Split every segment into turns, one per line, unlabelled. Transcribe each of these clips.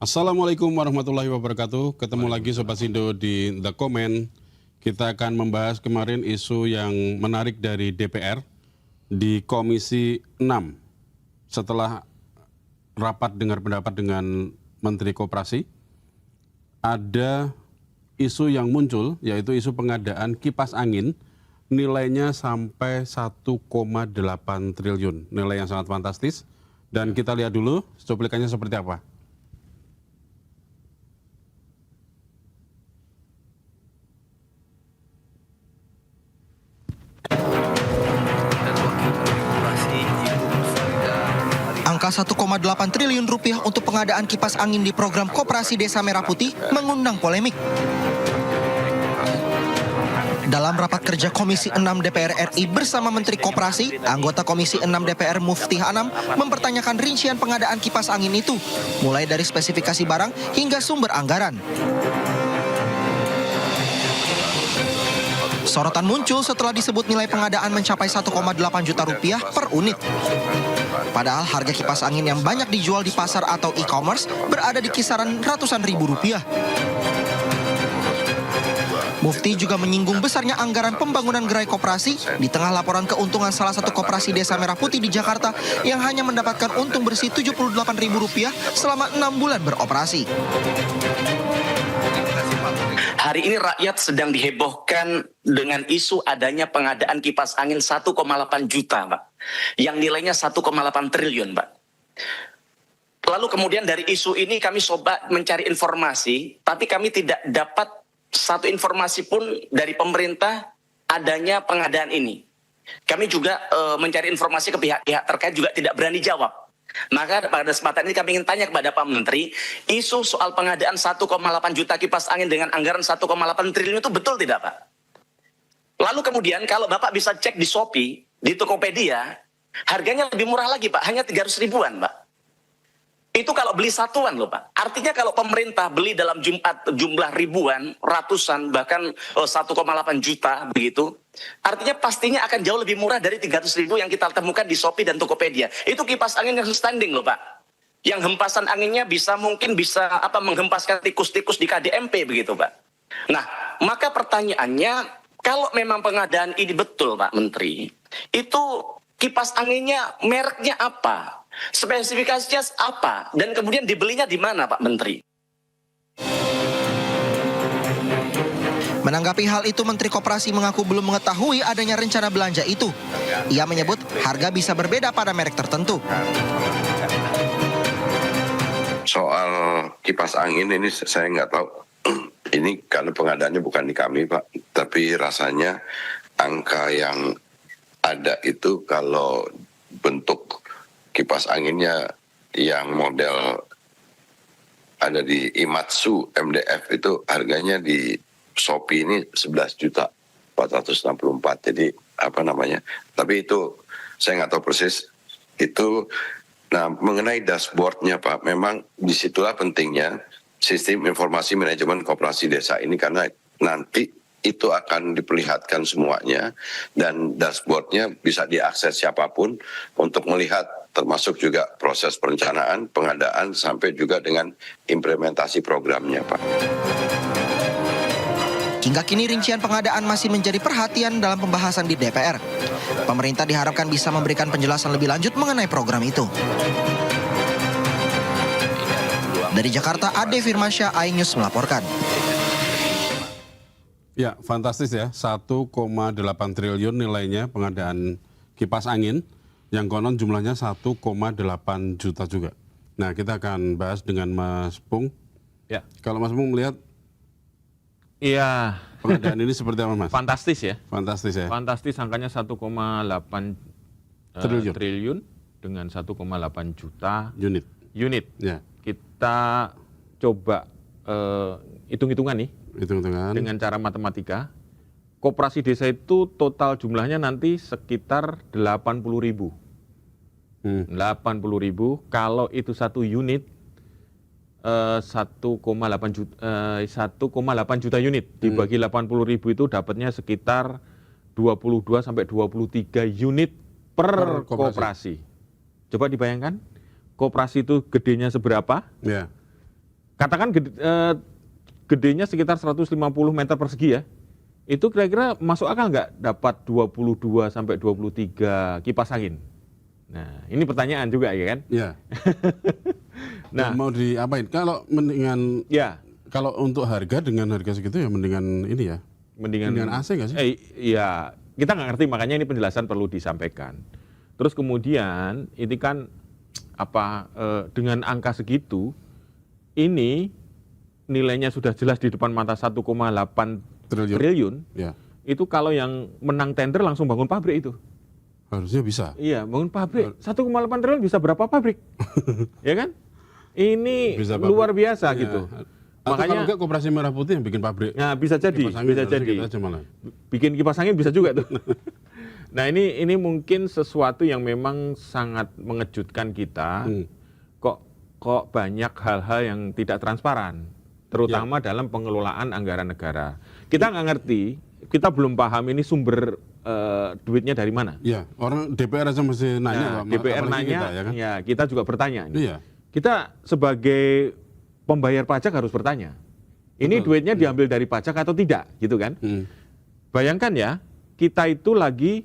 Assalamualaikum warahmatullahi wabarakatuh. Ketemu lagi Sobat Sindo di The Comment. Kita akan membahas kemarin isu yang menarik dari DPR di Komisi 6. Setelah rapat dengar pendapat dengan Menteri Koperasi, ada isu yang muncul, yaitu isu pengadaan kipas angin, nilainya sampai 1,8 triliun. Nilai yang sangat fantastis. Dan kita lihat dulu cuplikannya seperti apa.
Angka 1,8 triliun rupiah untuk pengadaan kipas angin di program Koperasi Desa Merah Putih mengundang polemik. Dalam rapat kerja Komisi 6 DPR RI bersama Menteri Koperasi, anggota Komisi 6 DPR Mufti Anam mempertanyakan rincian pengadaan kipas angin itu, mulai dari spesifikasi barang hingga sumber anggaran. Sorotan muncul setelah disebut nilai pengadaan mencapai 1,8 juta rupiah per unit. Padahal harga kipas angin yang banyak dijual di pasar atau e-commerce berada di kisaran ratusan ribu rupiah. Mufti juga menyinggung besarnya anggaran pembangunan gerai koperasi di tengah laporan keuntungan salah satu koperasi Desa Merah Putih di Jakarta yang hanya mendapatkan untung bersih Rp78.000 selama 6 bulan beroperasi.
Hari ini rakyat sedang dihebohkan dengan isu adanya pengadaan kipas angin 1,8 juta, Pak. Yang nilainya 1,8 triliun, Pak. Lalu kemudian dari isu ini kami coba mencari informasi, tapi kami tidak dapat satu informasi pun dari pemerintah adanya pengadaan ini. Kami juga mencari informasi ke pihak-pihak terkait juga tidak berani jawab. Maka pada kesempatan ini kami ingin tanya kepada Pak Menteri, isu soal pengadaan 1,8 juta kipas angin dengan anggaran 1,8 triliun itu betul tidak, Pak? Lalu kemudian kalau Bapak bisa cek di Shopee, di Tokopedia, harganya lebih murah lagi, Pak, hanya 300 ribuan, Pak. Itu kalau beli satuan loh, Pak. Artinya kalau pemerintah beli dalam jumlah ribuan, ratusan, bahkan 1,8 juta begitu, artinya pastinya akan jauh lebih murah dari 300 ribu yang kita temukan di Shopee dan Tokopedia. Itu kipas angin yang standing loh, Pak. Yang hempasan anginnya mungkin bisa menghempaskan tikus-tikus di KDMP begitu, Pak. Nah, maka pertanyaannya, kalau memang pengadaan ini betul, Pak Menteri, itu kipas anginnya mereknya apa? Spesifikasinya apa? Dan kemudian dibelinya di mana, Pak Menteri?
Menanggapi hal itu, Menteri Koperasi mengaku belum mengetahui adanya rencana belanja itu. Ia menyebut harga bisa berbeda pada merek tertentu.
Soal kipas angin ini saya nggak tahu. Ini karena pengadaannya bukan di kami, Pak. Tapi rasanya angka yang ada itu kalau bentuk kipas anginnya yang model ada di Imatsu MDF itu harganya di Shopee ini 11.464. Jadi tapi itu saya nggak tahu persis itu. Nah, mengenai dashboardnya, Pak, memang disitulah pentingnya sistem informasi manajemen koperasi desa ini, karena nanti itu akan diperlihatkan semuanya dan dashboardnya bisa diakses siapapun untuk melihat, termasuk juga proses perencanaan, pengadaan, sampai juga dengan implementasi programnya, Pak.
Hingga kini rincian pengadaan masih menjadi perhatian dalam pembahasan di DPR. Pemerintah diharapkan bisa memberikan penjelasan lebih lanjut mengenai program itu. Dari Jakarta, Ade Firmansyah, iNews melaporkan.
Ya, fantastis ya. 1,8 triliun nilainya pengadaan kipas angin, yang konon jumlahnya 1,8 juta juga. Nah, kita akan bahas dengan Mas Pung.
Ya.
Kalau Mas Pung melihat
iya,
pengadaan ini seperti apa, Mas?
fantastis ya.
Fantastis ya.
Fantastis, angkanya 1,8 triliun dengan 1,8 juta
Unit.
Ya. Kita coba hitung-hitungan nih.
Hitung-hitungan.
Dengan cara matematika, koperasi desa itu total jumlahnya nanti sekitar 80.000. 80.000, kalau itu satu unit 1,8 juta unit dibagi 80.000 itu dapatnya sekitar 22 sampai 23 unit per koperasi. Coba dibayangkan, koperasi itu gedenya seberapa?
Ya.
katakan gedenya sekitar 150 meter persegi ya, itu kira-kira masuk akal nggak dapat 22 sampai 23 kipas angin? Nah, ini pertanyaan juga ya kan?
Ya.
Nah,
Dan mau diapain? Kalau mendingan,
ya,
kalau untuk harga dengan harga segitu ya mendingan ini ya.
mendingan
AC nggak sih?
Iya, kita nggak ngerti, makanya ini penjelasan perlu disampaikan. Terus kemudian ini kan dengan angka segitu, ini nilainya sudah jelas di depan mata 1,8 triliun.
Ya.
Itu kalau yang menang tender langsung bangun pabrik itu.
Harusnya bisa.
Iya, bangun pabrik. 1,8 triliun bisa berapa pabrik? Ya kan? Ini
Bisa
luar
pabrik.
biasa
Ya.
gitu.
Atau kalau
Makanya,
enggak Koperasi Merah Putih yang bikin pabrik.
nah bisa jadi,
Kipas angin
bisa
harusnya
jadi.
kita aja malah.
Bikin kipas angin bisa juga tuh. Nah ini mungkin sesuatu yang memang sangat mengejutkan kita. Kok banyak hal-hal yang tidak transparan, terutama dalam pengelolaan anggaran negara. Kita nggak ngerti, kita belum paham ini sumber duitnya dari mana.
Iya, orang DPR aja masih nanya.
Nah, DPR
apalagi
nanya,
kita, ya kan?
ya kita juga bertanya. Ini.
Iya.
Kita sebagai pembayar pajak harus bertanya. Ini
Betul.
duitnya diambil dari pajak atau tidak, gitu kan? Bayangkan ya, kita itu lagi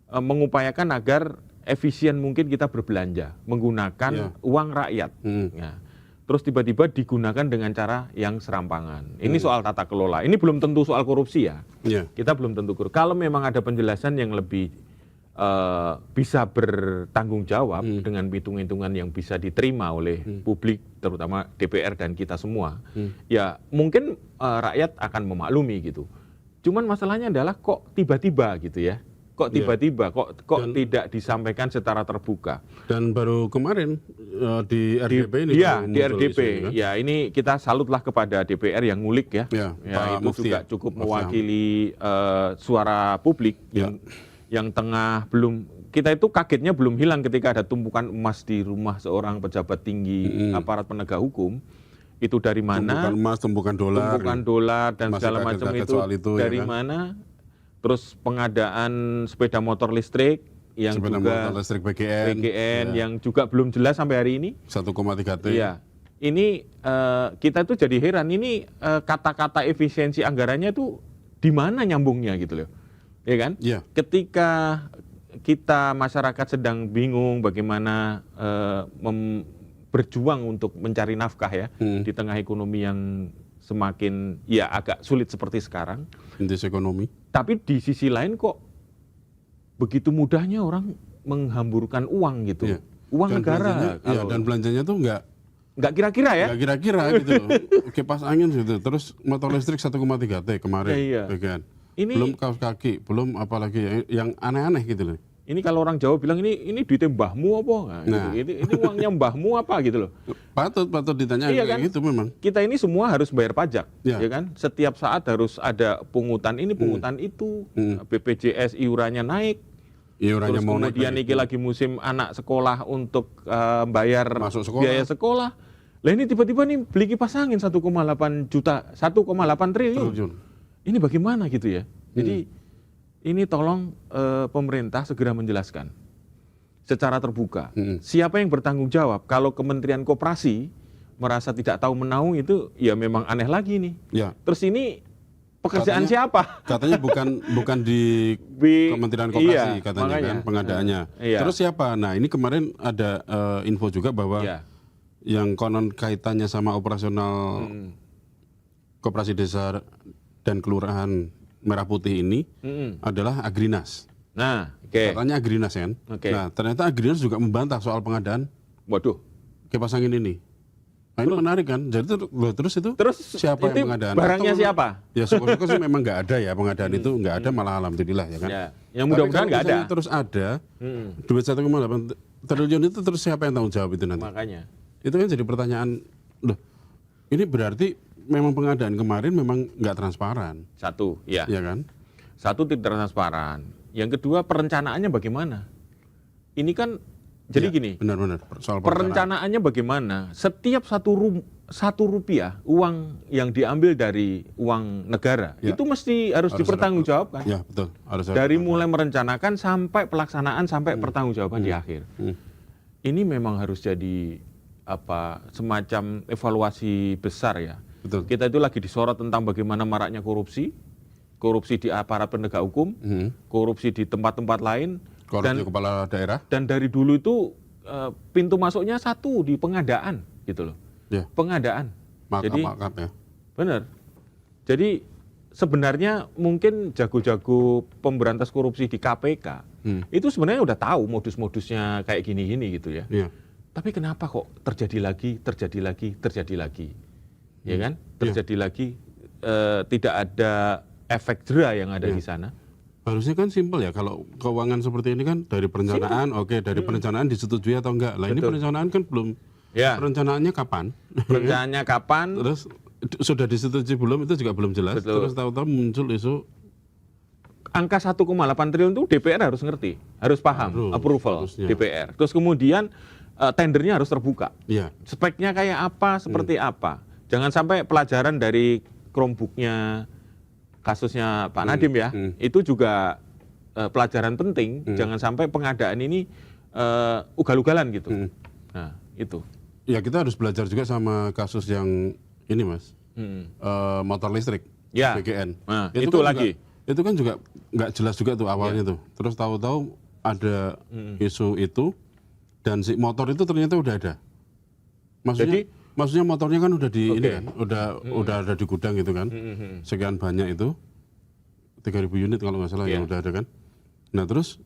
mengupayakan agar efisien mungkin kita berbelanja menggunakan uang rakyat. Ya. Terus tiba-tiba digunakan dengan cara yang serampangan. Ini soal tata kelola. Ini belum tentu soal korupsi ya.
Iya.
Kita belum tentu korupsi. Kalau memang ada penjelasan yang lebih bisa bertanggung jawab dengan hitung-hitungan yang bisa diterima oleh publik, terutama DPR dan kita semua, ya mungkin rakyat akan memaklumi gitu. Cuman masalahnya adalah kok tiba-tiba gitu ya. Kok tiba-tiba, kok tidak disampaikan secara terbuka.
Dan baru kemarin di RDP ini.
Iya,
baru
di
muncul
RDP.
isu ini, kan?
Ya, ini kita salutlah kepada DPR yang ngulik ya.
Ya, Pak
Itu
Mufti
juga
ya,
cukup
Mufti
mewakili suara publik
Ya.
yang tengah belum, kita itu kagetnya belum hilang ketika ada tumpukan emas di rumah seorang pejabat tinggi aparat penegak hukum. Itu dari mana?
Tumpukan emas, tumpukan dolar.
Tumpukan dolar dan
Masih
segala macam
kaget-kaget
itu,
soal itu, ya
dari
kan?
mana? Terus pengadaan sepeda motor listrik yang
Sepeda
juga
motor listrik PGN. Ya.
yang juga belum jelas sampai hari ini.
1,3 T.
Iya. Ini kita tuh jadi heran, ini kata-kata efisiensi anggarannya tuh di mana nyambungnya gitu loh. Ya kan?
Iya.
Ketika kita masyarakat sedang bingung bagaimana berjuang untuk mencari nafkah ya di tengah ekonomi yang semakin ya agak sulit seperti sekarang.
Indeks ekonomi.
Tapi di sisi lain kok begitu mudahnya orang menghamburkan uang gitu.
Iya.
Uang
Dan
negara.
belanjanya- Iya, dan belanjanya tuh
Nggak kira-kira ya?
nggak kira-kira gitu. Kipas angin gitu. Terus motor listrik 1,3 T kemarin.
Iya.
PGN.
Ini-
Belum kaos kaki, belum apalagi yang aneh-aneh gitu loh.
Ini kalau orang Jawa bilang ini duitnya mbahmu apa?
Nah.
Ini uangnya mbahmu apa gitu loh.
Patut ditanya
Iya
kayak
kan?
gitu memang.
Kita ini semua harus bayar pajak,
Ya.
ya kan? Setiap saat harus ada pungutan ini, pungutan itu, BPJS iurannya naik.
Iurannya
Terus
mau naik
kemudian
lagi.
ini lagi musim anak sekolah untuk bayar
Masuk sekolah.
biaya sekolah. Lah ini tiba-tiba nih beli kipas angin 1,8 juta, 1,8 triliun.
Triliun.
Ini bagaimana gitu ya? Jadi ini tolong pemerintah segera menjelaskan secara terbuka. Siapa yang bertanggung jawab? Kalau Kementerian Koperasi merasa tidak tahu menahu itu ya memang aneh lagi nih.
Ya.
Terus ini pekerjaan
Katanya-
siapa?
Katanya bukan di Kementerian Koperasi
Iya,
katanya
makanya.
kan pengadaannya.
Iya.
Terus siapa? Nah, ini kemarin ada info juga bahwa
Iya.
yang konon kaitannya sama operasional Koperasi Desa dan Kelurahan Merah Putih ini adalah Agrinas.
Nah, oke.
Katanya Agrinas kan.
Oke.
Nah, ternyata Agrinas juga membantah soal pengadaan
Waduh.
kipas angin ini. Nah, ini menarik kan. Jadi terus itu
Terus
siapa
itu
yang mengadaan?
barangnya
Atau-
siapa?
Ya syukur-syukur sih memang nggak ada ya pengadaan itu, nggak ada, malah alhamdulillah ya kan.
Ya, yang
Tapi
mudah-mudahan
kalau
nggak ada.
misalnya terus ada duit 1,8 triliun itu, terus siapa yang tanggung jawab itu nanti?
Makanya.
Itu kan jadi pertanyaan. Loh, ini berarti memang pengadaan kemarin memang nggak transparan,
Satu, ya.
ya kan?
Satu tidak transparan. Yang kedua perencanaannya bagaimana? Ini kan jadi
Ya,
gini.
Benar-benar soal perencanaan.
Perencanaannya bagaimana? Setiap satu rupiah uang yang diambil dari uang negara
Ya.
itu mesti harus dipertanggungjawabkan.
Ya betul. Harus ada.
Dari mulai merencanakan sampai pelaksanaan sampai pertanggungjawaban di akhir. Ini memang harus jadi semacam evaluasi besar ya.
Betul.
Kita itu lagi disorot tentang bagaimana maraknya korupsi di aparat penegak hukum, korupsi di tempat-tempat lain,
Korupsi kepala daerah.
dan dari dulu itu pintu masuknya satu di pengadaan gitu loh.
Ya.
Pengadaan. Jadi
Markup ya.
benar. Jadi sebenarnya mungkin jago-jago pemberantas korupsi di KPK itu sebenarnya udah tahu modus-modusnya kayak gini-gini gitu ya.
Iya.
Tapi kenapa kok terjadi lagi? Ya kan? Terjadi lagi, tidak ada efek jera yang ada di sana.
Harusnya kan simpel ya, kalau keuangan seperti ini kan dari perencanaan, dari perencanaan disetujui atau enggak. Lah ini perencanaan kan belum, perencanaannya kapan?
Perencanaannya kapan?
Terus sudah disetujui belum, itu juga belum jelas.
Betul.
Terus tahu-tahu muncul isu
Angka 1,8 triliun itu DPR harus ngerti, harus paham, approval
harusnya.
DPR. Terus kemudian tendernya harus terbuka.
Iya.
Speknya kayak apa, seperti apa. Jangan sampai pelajaran dari Chromebook-nya kasusnya Pak Nadiem ya, itu juga pelajaran penting. Jangan sampai pengadaan ini ugal-ugalan gitu. Nah, itu.
Ya kita harus belajar juga sama kasus yang ini Mas, motor listrik,
Ya.
BGN.
Nah,
itu
itu
kan
lagi.
Itu kan juga nggak jelas juga tuh awalnya tuh. Terus tahu-tahu ada isu itu dan si motor itu ternyata udah ada. Maksudnya motornya kan udah di ini kan, udah ada di gudang gitu kan. Sekian banyak itu 3.000 unit kalau nggak salah yang udah ada kan. Nah terus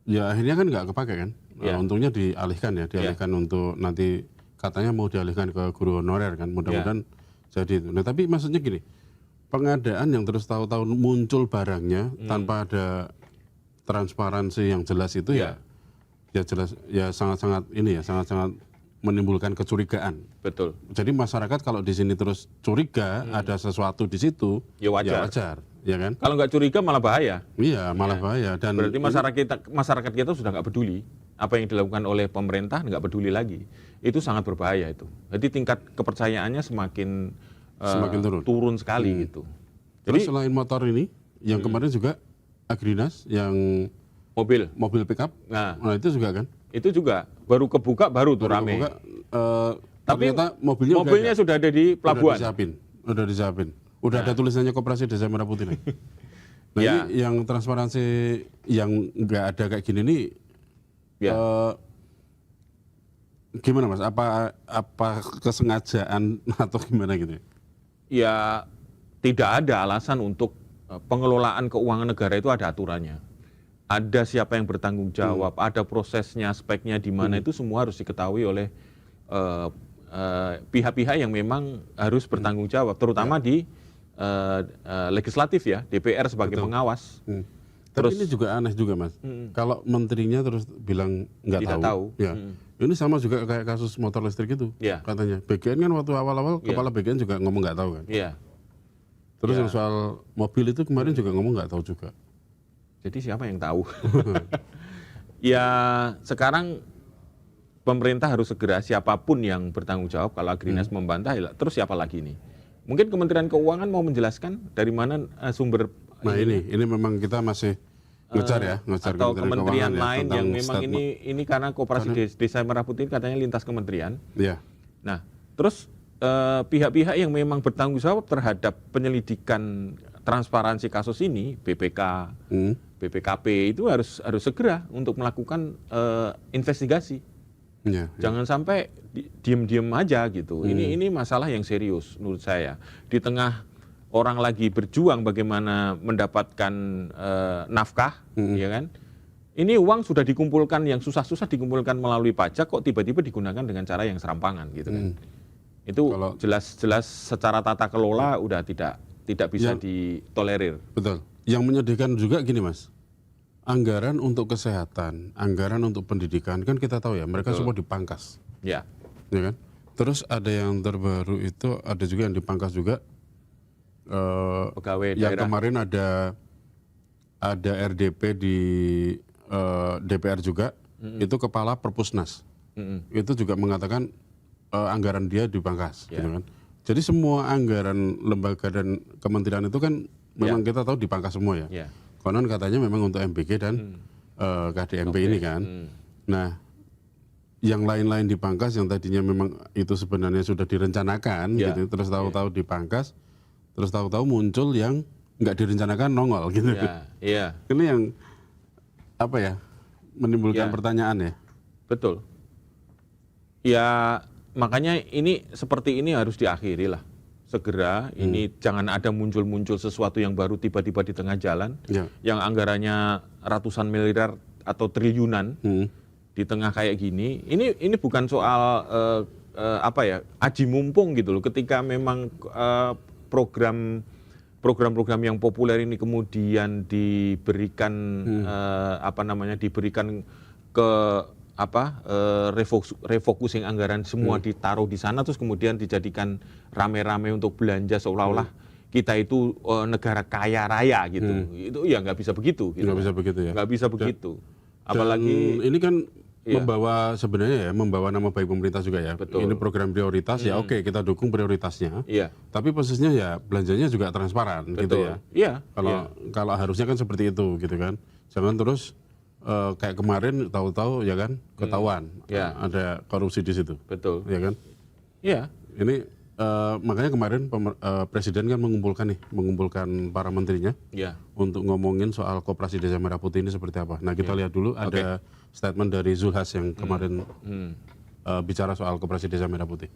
ya akhirnya kan nggak kepake kan. Untungnya dialihkan untuk nanti katanya mau dialihkan ke guru honorer kan. Mudah-mudahan jadi itu. Nah tapi maksudnya gini, pengadaan yang terus tahu-tahu muncul barangnya tanpa ada transparansi yang jelas itu ya jelas ya sangat-sangat menimbulkan kecurigaan.
Betul.
Jadi masyarakat kalau di sini terus curiga ada sesuatu di situ,
Ya wajar.
ya kan?
Kalau nggak curiga malah bahaya.
Iya, malah bahaya. Dan
Berarti masyarakat kita sudah nggak peduli. Apa yang dilakukan oleh pemerintah nggak peduli lagi. Itu sangat berbahaya itu. Jadi tingkat kepercayaannya semakin turun sekali gitu.
Terus selain motor ini, yang kemarin juga Agrinas yang mobil pickup, nah itu juga kan?
Itu juga baru kebuka baru tuh rame. Tapi
ternyata
mobilnya sudah ada di pelabuhan.
Udah disiapin. Udah ada tulisannya Koperasi Desa Merah Putih. Nah ini yang transparansi yang nggak ada kayak gini nih, gimana Mas? Apa kesengajaan atau gimana gitu?
Ya tidak ada alasan untuk pengelolaan keuangan negara itu ada aturannya. Ada siapa yang bertanggung jawab, ada prosesnya, speknya di mana itu semua harus diketahui oleh pihak-pihak yang memang harus bertanggung jawab, terutama di legislatif ya, DPR sebagai pengawas.
Tapi ini juga aneh juga Mas, kalau menterinya terus bilang nggak tahu. Ya. Ini sama juga kayak kasus motor listrik itu, katanya. BGN kan waktu awal-awal kepala BGN juga ngomong nggak tahu kan. Terus yang soal mobil itu kemarin juga ngomong nggak tahu juga.
Jadi siapa yang tahu? Ya sekarang pemerintah harus segera, siapapun yang bertanggung jawab. Kalau Agrinas membantah, terus siapa lagi nih? Mungkin Kementerian Keuangan mau menjelaskan dari mana sumber.
Nah ini memang kita masih ngejar
atau kementerian lain yang memang
statement.
ini karena Koperasi Desa Merah Putih katanya lintas kementerian.
Iya.
Nah terus pihak-pihak yang memang bertanggung jawab terhadap penyelidikan transparansi kasus ini, BPK, BPKP itu harus segera untuk melakukan investigasi. Jangan sampai diem-diem aja gitu. Ini masalah yang serius menurut saya. Di tengah orang lagi berjuang bagaimana mendapatkan nafkah, ya kan? Ini uang sudah dikumpulkan, yang susah-susah dikumpulkan melalui pajak, kok tiba-tiba digunakan dengan cara yang serampangan gitu kan? Itu jelas-jelas secara tata kelola udah tidak bisa ditolerir.
Betul. Yang menyedihkan juga gini Mas, anggaran untuk kesehatan, anggaran untuk pendidikan kan kita tahu ya mereka semua dipangkas. Ya kan? Terus ada yang terbaru itu ada juga yang dipangkas juga.
Pegawai
yang
daerah.
kemarin ada RDP di DPR juga, itu kepala Perpusnas. Itu juga mengatakan anggaran dia dipangkas, gitu kan. Jadi semua anggaran lembaga dan kementerian itu kan memang kita tahu dipangkas semua ya. Konon katanya memang untuk MBG dan KDMP ini kan. Nah, yang lain-lain dipangkas, yang tadinya memang itu sebenarnya sudah direncanakan,
Ya.
gitu. Terus tahu-tahu dipangkas, terus tahu-tahu muncul yang nggak direncanakan nongol, gitu.
Ya, iya,
Ini yang apa ya, menimbulkan
Ya.
pertanyaan ya.
betul. Ya makanya ini seperti ini harus diakhiri lah. Segera ini jangan ada muncul-muncul sesuatu yang baru tiba-tiba di tengah jalan,
Ya.
yang anggarannya ratusan miliar atau triliunan di tengah kayak gini. Ini bukan soal apa ya, aji mumpung gitu loh. Ketika memang program-program yang populer ini kemudian diberikan diberikan ke refocusing anggaran semua ditaruh di sana, terus kemudian dijadikan rame-rame untuk belanja seolah-olah kita itu negara kaya raya gitu. Itu ya nggak bisa begitu. Gitu.
Nggak bisa begitu ya.
Nggak bisa begitu.
Dan
Apalagi
ini kan
Iya.
membawa nama baik pemerintah juga ya.
Betul.
Ini program prioritas ya, oke, kita dukung prioritasnya.
iya,
Tapi posisinya ya belanjanya juga transparan gitu
betul.
ya.
Iya.
Kalau harusnya kan seperti itu gitu kan. Jangan terus kayak kemarin tahu-tahu ya kan ketahuan
Ya.
ada korupsi di situ.
Betul.
Ya kan?
Iya.
Ini makanya kemarin presiden kan mengumpulkan para menterinya
Iya.
untuk ngomongin soal Koperasi Desa Merah Putih ini seperti apa. Nah, kita lihat dulu ada statement dari Zulhas yang kemarin bicara soal Koperasi Desa Merah Putih.